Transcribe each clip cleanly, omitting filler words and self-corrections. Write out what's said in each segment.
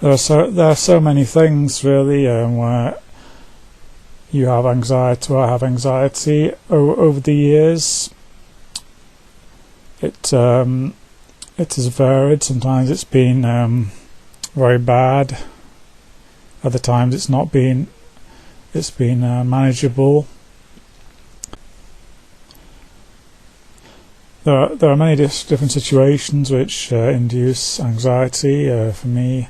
there are so many things really where you have anxiety, or I have anxiety over the years. It has varied. Sometimes it's been very bad. Other times it's not been. It's been manageable. There are many different situations which induce anxiety. For me,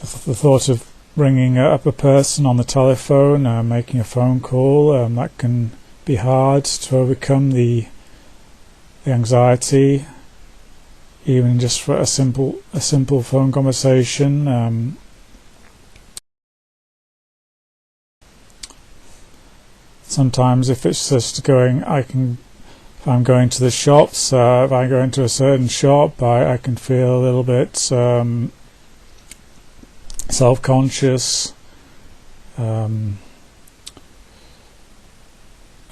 the thought of ringing up a person on the telephone, making a phone call, that can be hard to overcome the anxiety, even just for a simple phone conversation. Sometimes if it's just going, if I'm going to the shops, if I go into a certain shop, I can feel a little bit self-conscious, and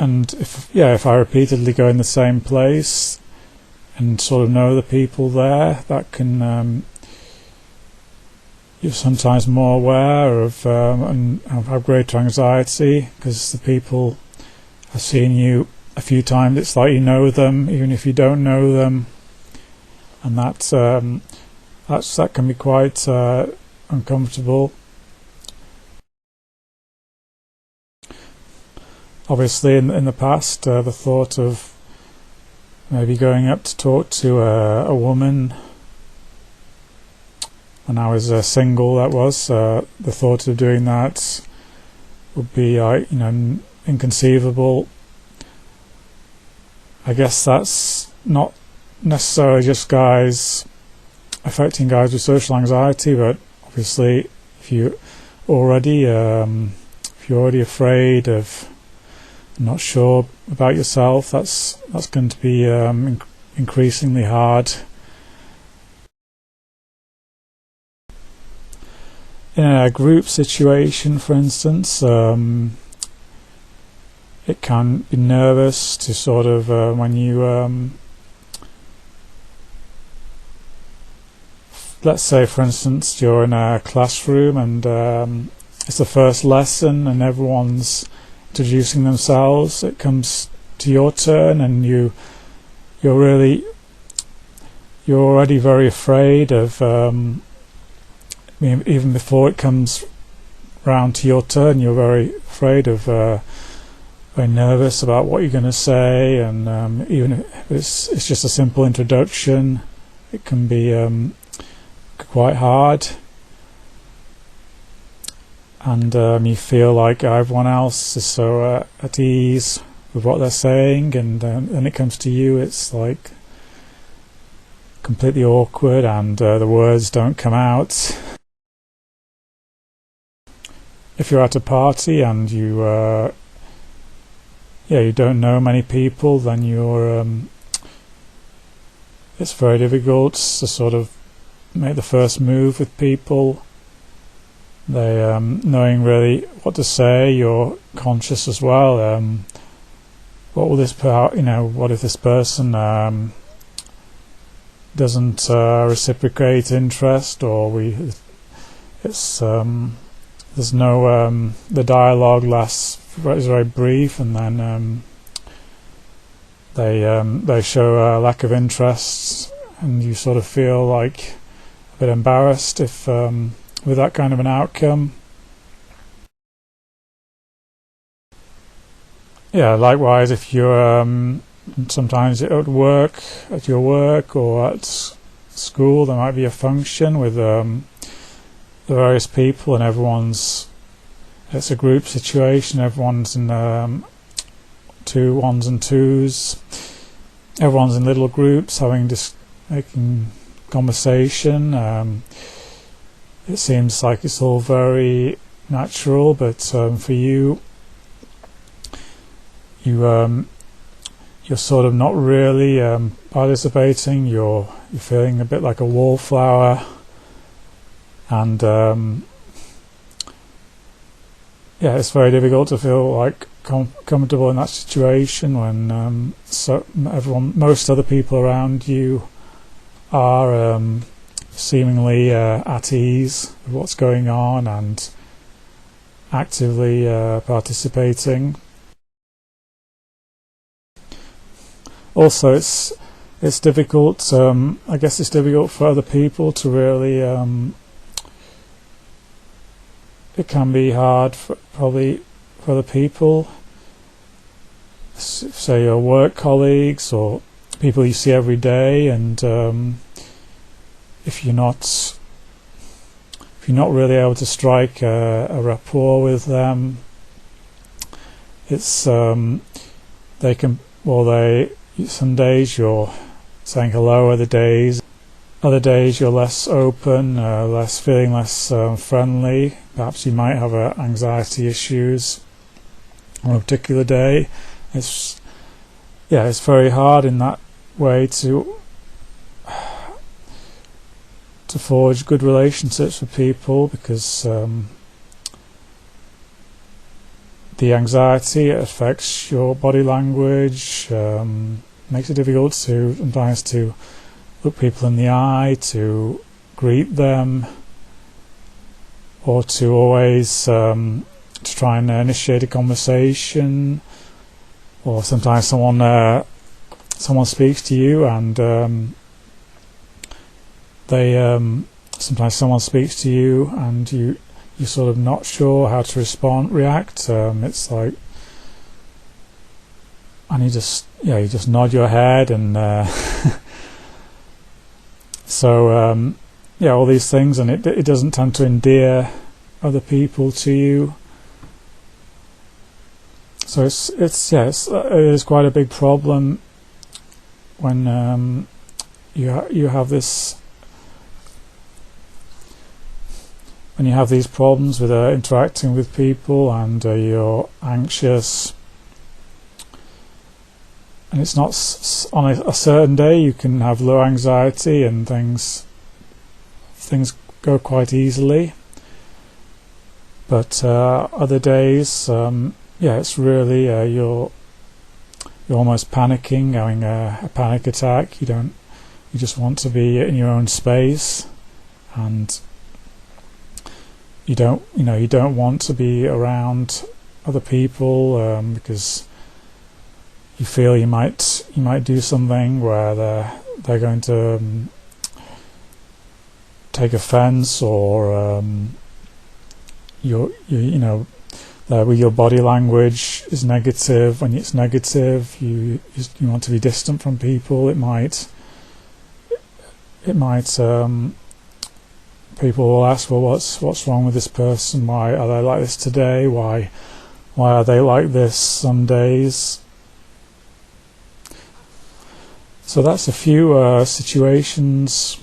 if I repeatedly go in the same place and sort of know the people there, that can you're sometimes more aware of and have greater anxiety, because the people have seen you a few times. It's like you know them even if you don't know them, and that can be quite uncomfortable. Obviously, in the past, the thought of maybe going up to talk to a woman when I was single, that was the thought of doing that would be inconceivable. I guess that's not necessarily just affecting guys with social anxiety, but obviously if you're already afraid of, not sure about yourself, that's going to be increasingly hard. In a group situation, for instance, it can be nervous to sort of when you let's say, for instance, you're in a classroom and it's the first lesson and everyone's introducing themselves. It comes to your turn and you're already very afraid of even before it comes round to your turn. You're very afraid of very nervous about what you're going to say, and even if it's just a simple introduction, it can be quite hard, and you feel like everyone else is so at ease with what they're saying, and then it comes to you, it's like completely awkward, and the words don't come out. If you're at a party and you don't know many people, then it's very difficult to sort of make the first move with people. They knowing really what to say, you're conscious as well. What if this person doesn't reciprocate interest, or there's no the dialogue is very brief, and then they show a lack of interest, and you sort of feel like a bit embarrassed if with that kind of an outcome. Yeah, likewise, if you're sometimes at your work or at school, there might be a function with the various people, and it's a group situation, everyone's in ones and twos, everyone's in little groups making conversation. It seems like it's all very natural, but for you're sort of not really participating. You're feeling a bit like a wallflower, and it's very difficult to feel like comfortable in that situation when most other people around you are seemingly at ease with what's going on and actively participating. Also, it's difficult. I guess it's difficult for other people to really. It can be hard probably for other people, say your work colleagues or people you see every day, and if you're not really able to strike a rapport with them, it's they can. Well, some days you're saying hello, other days you're less open, feeling less friendly. Perhaps you might have anxiety issues on a particular day. It's very hard in that way to forge good relationships with people, because the anxiety affects your body language, makes it difficult sometimes to look people in the eye, to greet them, or to always to try and initiate a conversation. Or sometimes someone speaks to you and sometimes someone speaks to you and you're sort of not sure how to react. It's like, and you just nod your head, and so all these things, and it doesn't tend to endear other people to you. So it is quite a big problem when you have this. When you have these problems with interacting with people, and you're anxious, and it's not on a certain day you can have low anxiety and things go quite easily, but other days, it's really you're almost panicking, having a panic attack. You just want to be in your own space, and you don't want to be around other people because you feel you might do something where they're going to take offense, or your body language is negative. When it's negative, you want to be distant from people. It might people will ask, well, what's wrong with this person? Why are they like this today? Why are they like this some days? So that's a few situations,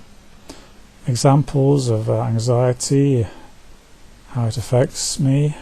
examples of anxiety, how it affects me.